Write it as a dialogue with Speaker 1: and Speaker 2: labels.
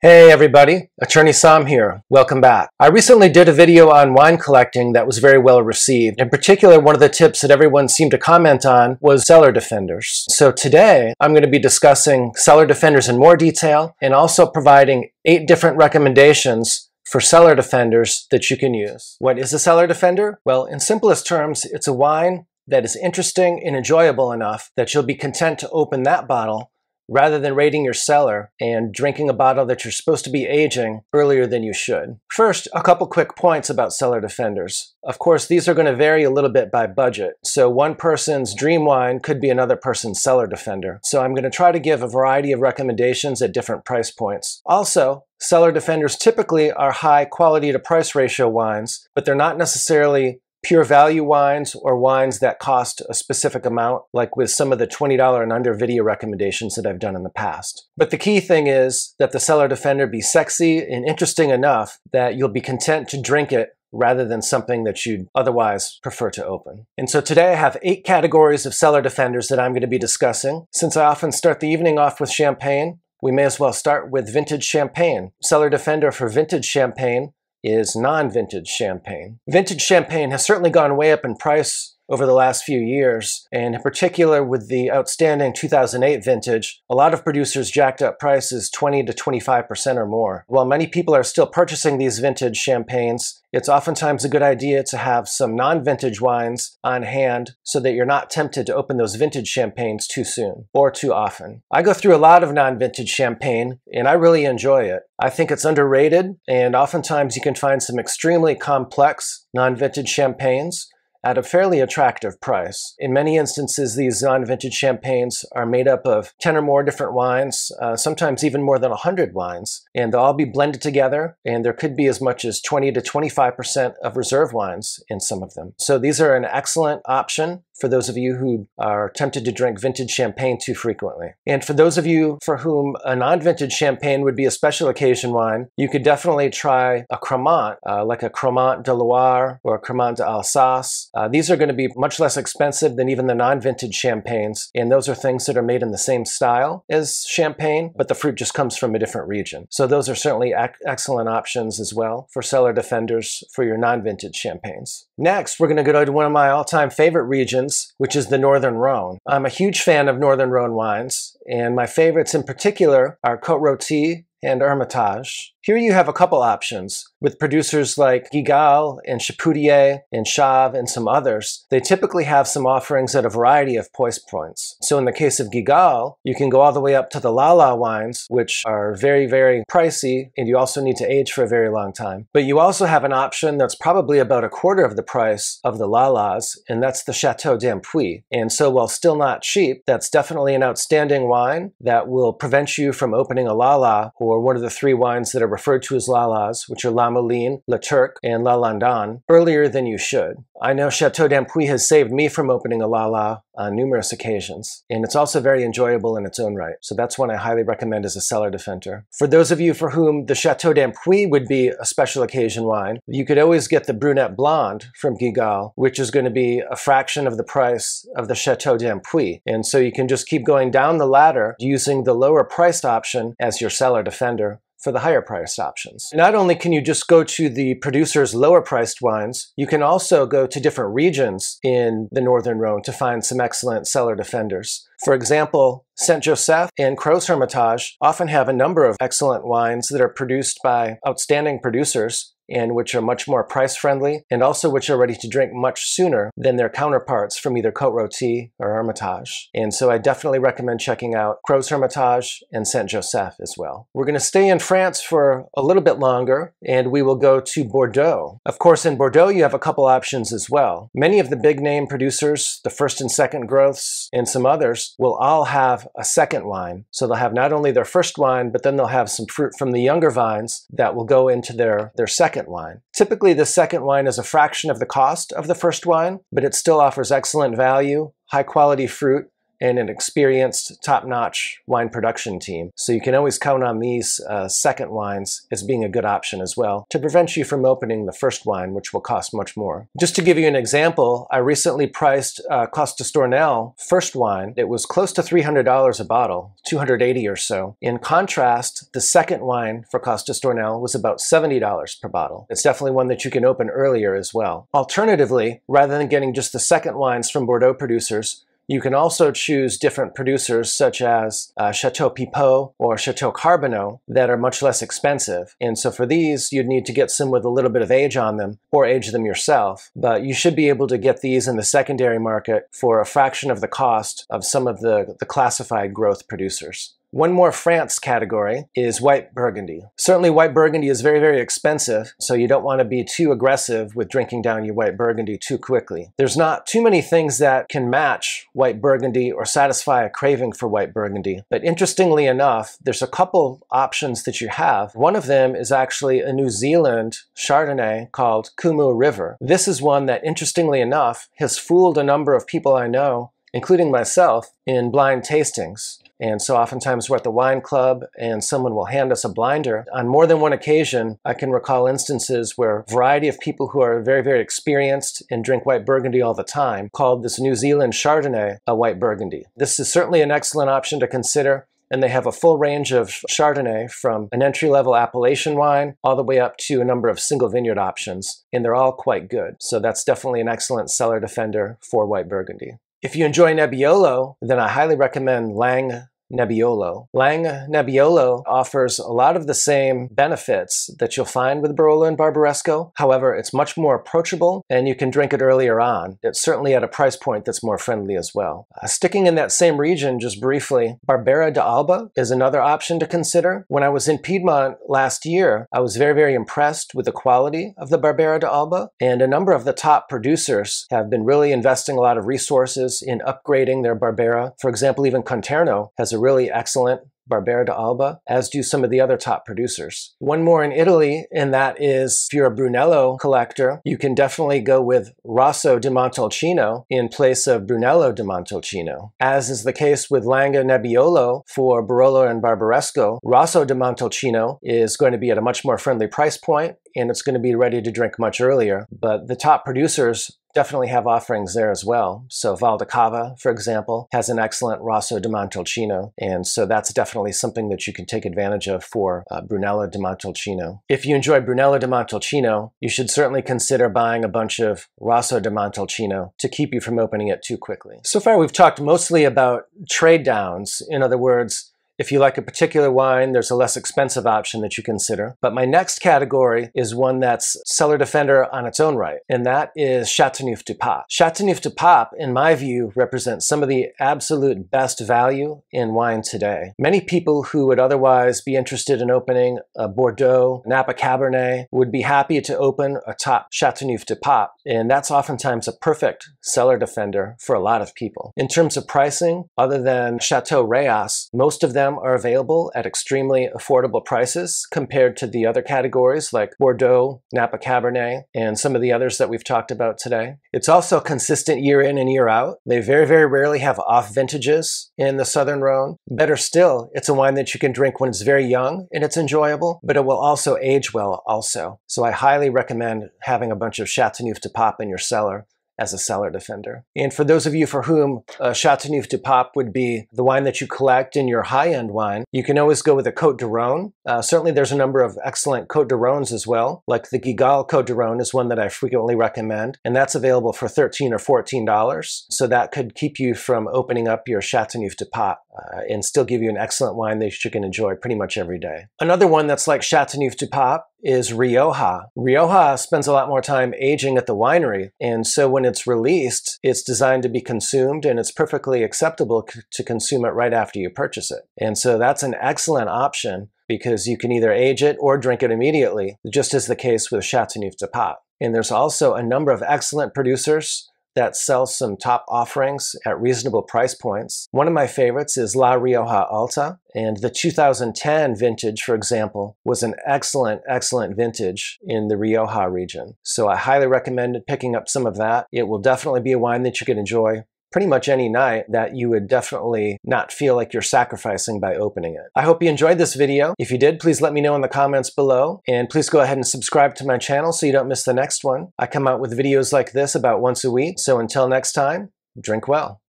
Speaker 1: Hey everybody, Attorney Somm here. Welcome back. I recently did a video on wine collecting that was very well received. In particular, one of the tips that everyone seemed to comment on was cellar defenders. So today, I'm going to be discussing cellar defenders in more detail and also providing 8 different recommendations for cellar defenders that you can use. What is a cellar defender? Well, in simplest terms, it's a wine that is interesting and enjoyable enough that you'll be content to open that bottle rather than raiding your cellar and drinking a bottle that you're supposed to be aging earlier than you should. First, a couple quick points about cellar defenders. Of course, these are going to vary a little bit by budget. So one person's dream wine could be another person's cellar defender. So I'm going to try to give a variety of recommendations at different price points. Also, cellar defenders typically are high quality to price ratio wines, but they're not necessarily pure value wines or wines that cost a specific amount, like with some of the $20 and under video recommendations that I've done in the past. But the key thing is that the cellar defender be sexy and interesting enough that you'll be content to drink it rather than something that you'd otherwise prefer to open. And so today I have 8 categories of cellar defenders that I'm going to be discussing. Since I often start the evening off with champagne, we may as well start with vintage champagne. Cellar defender for vintage champagne is non-vintage champagne. Vintage champagne has certainly gone way up in price over the last few years, and in particular with the outstanding 2008 vintage, a lot of producers jacked up prices 20 to 25% or more. While many people are still purchasing these vintage champagnes, it's oftentimes a good idea to have some non-vintage wines on hand so that you're not tempted to open those vintage champagnes too soon or too often. I go through a lot of non-vintage champagne and I really enjoy it. I think it's underrated, and oftentimes you can find some extremely complex non-vintage champagnes at a fairly attractive price. In many instances, these non-vintage champagnes are made up of 10 or more different wines, sometimes even more than 100 wines, and they'll all be blended together, and there could be as much as 20 to 25% of reserve wines in some of them. So these are an excellent option for those of you who are tempted to drink vintage champagne too frequently. And for those of you for whom a non-vintage champagne would be a special occasion wine, you could definitely try a Cremant, like a Cremant de Loire or a Cremant d'Alsace. These are going to be much less expensive than even the non-vintage champagnes, and those are things that are made in the same style as champagne, but the fruit just comes from a different region. So those are certainly excellent options as well for cellar defenders for your non-vintage champagnes. Next, we're going to go to one of my all-time favorite regions, which is the Northern Rhone. I'm a huge fan of Northern Rhone wines, and my favorites in particular are Côte Rôtie and Hermitage. Here you have a couple options. With producers like Guigal and Chateauneuf and Chave and some others, they typically have some offerings at a variety of price points. So in the case of Guigal, you can go all the way up to the Lala wines, which are very, very pricey, and you also need to age for a very long time. But you also have an option that's probably about a quarter of the price of the Lalas, and that's the Chateau d'Ampuis. And so while still not cheap, that's definitely an outstanding wine that will prevent you from opening a Lala or one of the 3 wines that are referred to as Lalas, which are La Moline, La Turque, and La Landon, earlier than you should. I know Chateau d'Ampuis has saved me from opening a Lala on numerous occasions, and it's also very enjoyable in its own right. So that's one I highly recommend as a cellar defender. For those of you for whom the Chateau d'Ampuis would be a special occasion wine, you could always get the Brunette Blonde from Guigal, which is going to be a fraction of the price of the Chateau d'Ampuis. And so you can just keep going down the ladder using the lower priced option as your cellar defender for the higher priced options. Not only can you just go to the producer's lower priced wines, you can also go to different regions in the Northern Rhone to find some excellent cellar defenders. For example, Saint-Joseph and Crozes Hermitage often have a number of excellent wines that are produced by outstanding producers and which are much more price friendly, and also which are ready to drink much sooner than their counterparts from either Côte Rôtie or Hermitage. And so I definitely recommend checking out Crozes Hermitage and Saint-Joseph as well. We're going to stay in France for a little bit longer, and we will go to Bordeaux. Of course, in Bordeaux you have a couple options as well. Many of the big name producers, the first and second growths, and some others will all have a second wine. So they'll have not only their first wine, but then they'll have some fruit from the younger vines that will go into their second wine. Typically, the second wine is a fraction of the cost of the first wine, but it still offers excellent value, high quality fruit, and an experienced, top-notch wine production team. So you can always count on these second wines as being a good option as well to prevent you from opening the first wine, which will cost much more. Just to give you an example, I recently priced Cotes du Rhone first wine. It was close to $300 a bottle, $280 or so. In contrast, the second wine for Cotes du Rhone was about $70 per bottle. It's definitely one that you can open earlier as well. Alternatively, rather than getting just the second wines from Bordeaux producers, you can also choose different producers such as Chateau Pipot or Chateau Carbonneau that are much less expensive. And so for these, you'd need to get some with a little bit of age on them or age them yourself. But you should be able to get these in the secondary market for a fraction of the cost of some of the classified growth producers. One more France category is white Burgundy. Certainly white Burgundy is very, very expensive, so you don't want to be too aggressive with drinking down your white Burgundy too quickly. There's not too many things that can match white Burgundy or satisfy a craving for white Burgundy. But interestingly enough, there's a couple options that you have. One of them is actually a New Zealand Chardonnay called Kumeu River. This is one that, interestingly enough, has fooled a number of people I know, including myself, in blind tastings. And so oftentimes we're at the wine club and someone will hand us a blinder. On more than one occasion, I can recall instances where a variety of people who are very, very experienced and drink white Burgundy all the time called this New Zealand Chardonnay a white Burgundy. This is certainly an excellent option to consider. And they have a full range of Chardonnay from an entry-level appellation wine all the way up to a number of single vineyard options. And they're all quite good. So that's definitely an excellent cellar defender for white Burgundy. If you enjoy Nebbiolo, then I highly recommend Langhe Nebbiolo. Langhe Nebbiolo offers a lot of the same benefits that you'll find with Barolo and Barbaresco. However, it's much more approachable and you can drink it earlier on. It's certainly at a price point that's more friendly as well. Sticking in that same region just briefly, Barbera d'Alba is another option to consider. When I was in Piedmont last year, I was very, very impressed with the quality of the Barbera d'Alba, and a number of the top producers have been really investing a lot of resources in upgrading their Barbera. For example, even Conterno has a really excellent Barbera d'Alba, as do some of the other top producers. One more in Italy, and that is, if you're a Brunello collector, you can definitely go with Rosso di Montalcino in place of Brunello di Montalcino. As is the case with Langhe Nebbiolo for Barolo and Barbaresco, Rosso di Montalcino is going to be at a much more friendly price point, and it's going to be ready to drink much earlier. But the top producers definitely have offerings there as well. So Valdicava, for example, has an excellent Rosso di Montalcino, and so that's definitely something that you can take advantage of for Brunello di Montalcino. If you enjoy Brunello di Montalcino, you should certainly consider buying a bunch of Rosso di Montalcino to keep you from opening it too quickly. So far we've talked mostly about trade downs. In other words, if you like a particular wine, there's a less expensive option that you consider. But my next category is one that's cellar defender on its own right, and that is Chateauneuf du Pape. Chateauneuf du Pape, in my view, represents some of the absolute best value in wine today. Many people who would otherwise be interested in opening a Bordeaux, Napa Cabernet, would be happy to open a top Chateauneuf du Pape, and that's oftentimes a perfect cellar defender for a lot of people. In terms of pricing, other than Chateau Reyas, most of them are available at extremely affordable prices compared to the other categories like Bordeaux, Napa Cabernet, and some of the others that we've talked about today. It's also consistent year in and year out. They very, very rarely have off vintages in the Southern Rhone. Better still, it's a wine that you can drink when it's very young and it's enjoyable, but it will also age well also. So I highly recommend having a bunch of Chateauneuf du Pape in your cellar as a cellar defender. And for those of you for whom Chateauneuf du Pape would be the wine that you collect in your high-end wine, you can always go with a Cotes du Rhone. Certainly there's a number of excellent Cotes du Rhones as well, like the Guigal Chateau du Rhone is one that I frequently recommend, and that's available for $13 or $14. So that could keep you from opening up your Chateauneuf du Pape and still give you an excellent wine that you can enjoy pretty much every day. Another one that's like Chateauneuf du Pape is Rioja. Rioja spends a lot more time aging at the winery, and so when it's released, it's designed to be consumed, and it's perfectly acceptable to consume it right after you purchase it. And so that's an excellent option because you can either age it or drink it immediately, just as the case with Chateauneuf du Pape. And there's also a number of excellent producers that sell some top offerings at reasonable price points. One of my favorites is La Rioja Alta, and the 2010 vintage, for example, was an excellent, excellent vintage in the Rioja region. So I highly recommend picking up some of that. It will definitely be a wine that you can enjoy pretty much any night that you would definitely not feel like you're sacrificing by opening it. I hope you enjoyed this video. If you did, please let me know in the comments below, and please go ahead and subscribe to my channel so you don't miss the next one. I come out with videos like this about once a week, so until next time, drink well.